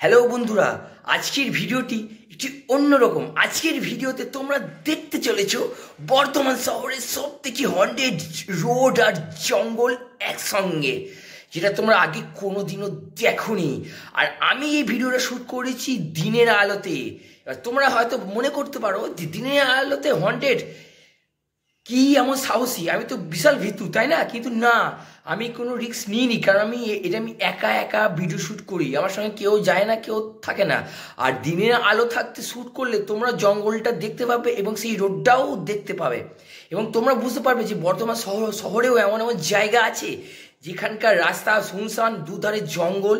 Hello বন্ধুরা, আজকের ভিডিওটি একটি অন্যরকম। আজকের ভিডিওতে তোমরা দেখতে চলেছো বর্ধমান শহরের সব থেকে হন্টেড রোড আর জঙ্গল একসঙ্গে, যেটা তোমরা আগে কোনোদিনও দেখোনি। আর আমি এই ভিডিওটা শ্যুট করেছি দিনের আলোতে। তোমরা হয়তো মনে করতে পারো যে দিনের আলোতে হন্টেড কি এমন সাহসী, আমি তো বিশাল ভীতু, তাই না? কিন্তু না, আমি কোনো রিস্ক নিইনি, কারণ আমি একা একা ভিডিও শ্যুট করি। আমার সঙ্গে কেউ যায় না, কেউ থাকে না। আর দিনের আলো থাকতে শ্যুট করলে তোমরা জঙ্গলটা দেখতে পাবে এবং সেই রোডটাও দেখতে পাবে, এবং তোমরা বুঝতে পারবে যে বর্তমান শহরেও এমন এমন জায়গা আছে যেখানকার রাস্তা শুনশান, দুধারে জঙ্গল,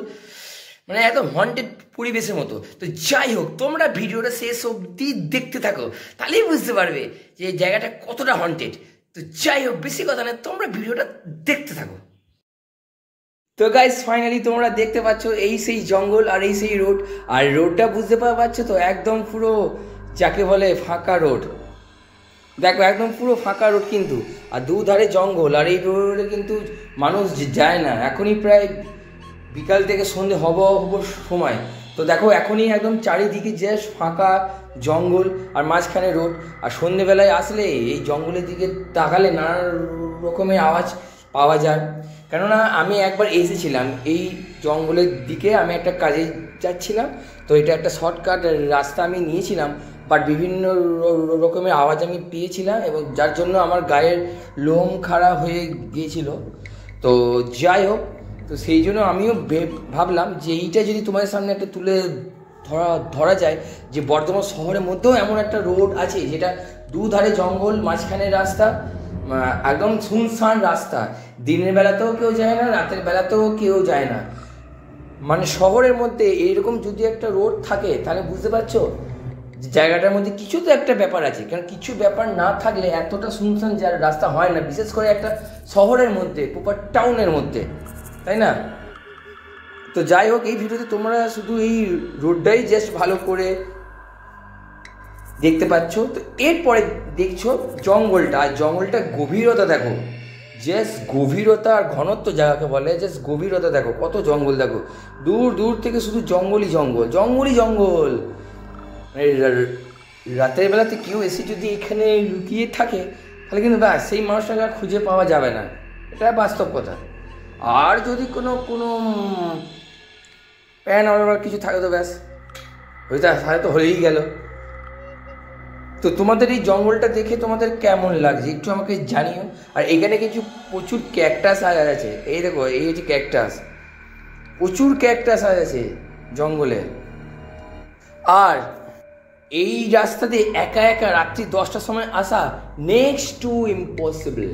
মানে একদম হন্টেড পরিবেশের মতো। তো যাই হোক, তোমরা ভিডিওটা শেষ অবধি দেখতে থাকো, তাহলেই বুঝতে পারবে যে জায়গাটা কতটা হন্টেড। তো যাই হোক, বেশি কথা না, তোমরা ভিডিওটা দেখতে থাকো। তো গাইস, ফাইনালি তোমরা দেখতে পাচ্ছ এই সেই জঙ্গল আর এই সেই রোড। আর রোডটা বুঝতে পারছো তো, একদম পুরো যাকে বলে ফাঁকা রোড। দেখো, একদম পুরো ফাঁকা রোড কিন্তু, আর দুধারে জঙ্গল। আর এই রোডে কিন্তু মানুষ যায় না। এখনই প্রায় বিকাল থেকে সন্ধে হব সময়। তো দেখো, এখনই একদম চারিদিকে জাস্ট ফাঁকা জঙ্গল আর মাঝখানে রোড। আর সন্ধেবেলায় আসলে এই জঙ্গলের দিকে তাকালে নানা রকমের আওয়াজ পাওয়া যায়। কেননা আমি একবার এসেছিলাম এই জঙ্গলের দিকে, আমি একটা কাজে যাচ্ছিলাম। তো এটা একটা শর্টকাট রাস্তা আমি নিয়েছিলাম, বাট বিভিন্ন রকমের আওয়াজ আমি পেয়েছিলাম, এবং যার জন্য আমার গায়ের লোম খাড়া হয়ে গিয়েছিল। তো যাই হোক, তো সেই জন্য আমিও ভাবলাম যে এইটা যদি তোমাদের সামনে একটা তুলে ধরা যায়, যে বর্ধমান শহরের মধ্যেও এমন একটা রোড আছে যেটা দুধারে জঙ্গল, মাঝখানে রাস্তা, একদম শুনশান রাস্তা। দিনের বেলাতেও কেউ যায় না, রাতের বেলাতেও কেউ যায় না। মানে শহরের মধ্যে এইরকম যদি একটা রোড থাকে, তাহলে বুঝতে পারছো জায়গাটার মধ্যে কিছু তো একটা ব্যাপার আছে। কারণ কিছু ব্যাপার না থাকলে এতটা শুনশান যার রাস্তা হয় না, বিশেষ করে একটা শহরের মধ্যে, প্রপার টাউনের মধ্যে, তাই না? তো যাই হোক, এই ভিডিওতে তোমরা শুধু এই রোডটাই জাস্ট ভালো করে দেখতে পাচ্ছ। তো এরপরে দেখছো জঙ্গলটা, আর জঙ্গলটা গভীরতা দেখো, জাস্ট গভীরতা আর ঘনত্ব যাকে বলে, জাস্ট গভীরতা দেখো, কত জঙ্গল দেখো, দূর দূর থেকে শুধু জঙ্গলই জঙ্গল, জঙ্গলই জঙ্গল। রাতের বেলাতে কেউ এসে যদি এখানে লুকিয়ে থাকে, তাহলে কিন্তু ব্যাস সেই মানুষটাকে আর খুঁজে পাওয়া যাবে না, এটা বাস্তব কথা। আর যদি কোনো প্যান অর্ডার কিছু থাকে, তো ব্যাস ওইটা হয়তো হয়েই গেল। তো তোমাদের এই জঙ্গলটা দেখে তোমাদের কেমন লাগছে একটু আমাকে জানিও। আর এখানে কিছু প্রচুর ক্যাকটাস আছে, এই দেখো, এই হচ্ছে ক্যাকটাস, প্রচুর ক্যাকটাস আছে জঙ্গলে। আর এই রাস্তা দিয়ে একা একা রাত্রি 10টার সময় আসা next to impossible.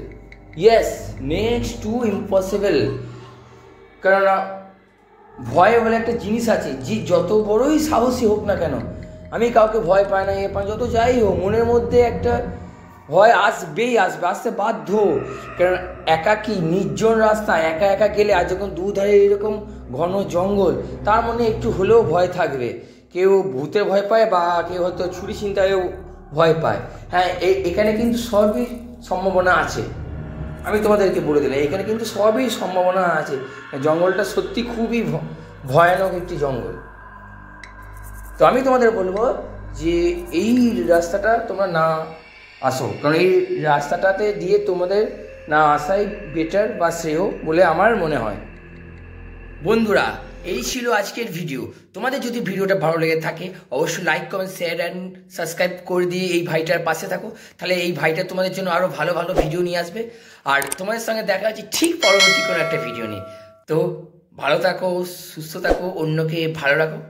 Yes, next to impossible. কেননা ভয় বলে একটা জিনিস আছে, যে যত বড়ই সাহসী হোক না কেন, আমি কাউকে ভয় পাই না, যত যাই হোক, মনের মধ্যে একটা ভয় আসবেই, আসতে বাধ্য। কারণ একাকী নির্জন রাস্তা, একা একা গেলে, আর যখন দুধারে এরকম ঘন জঙ্গল, তার মনে একটু হলেও ভয় থাকবে। কেউ ভূতের ভয় পায়, বা কেউ হয়তো ছুরি ছিনতাইয়েও ভয় পায়। হ্যাঁ, এখানে কিন্তু সবই সম্ভাবনা আছে, আমি তোমাদেরকে বলে দিলাম, এখানে কিন্তু সবই সম্ভাবনা আছে। জঙ্গলটা সত্যি খুবই ভয়ানক একটি জঙ্গল। তো আমি তোমাদের বলবো যে এই রাস্তাটা তোমরা না আসো, কারণ এই রাস্তাটাতে দিয়ে তোমাদের না আসাই বেটার বা শ্রেয় বলে আমার মনে হয়। বন্ধুরা, এই ছিল আজকের ভিডিও। তোমাদের যদি ভিডিওটা ভালো লেগে থাকে, অবশ্যই like, comment, share and subscribe করে দিয়ে এই ভাইটার পাশে থাকো। তাহলে এই ভাইটা তোমাদের জন্য আরও ভালো ভালো ভিডিও নিয়ে আসবে। আর তোমাদের সঙ্গে দেখা হচ্ছে ঠিক পরবর্তী কোনো একটা ভিডিও নিয়ে। তো ভালো থাকো, সুস্থ থাকো, অন্যকে ভালো রাখো।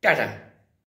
টাটা।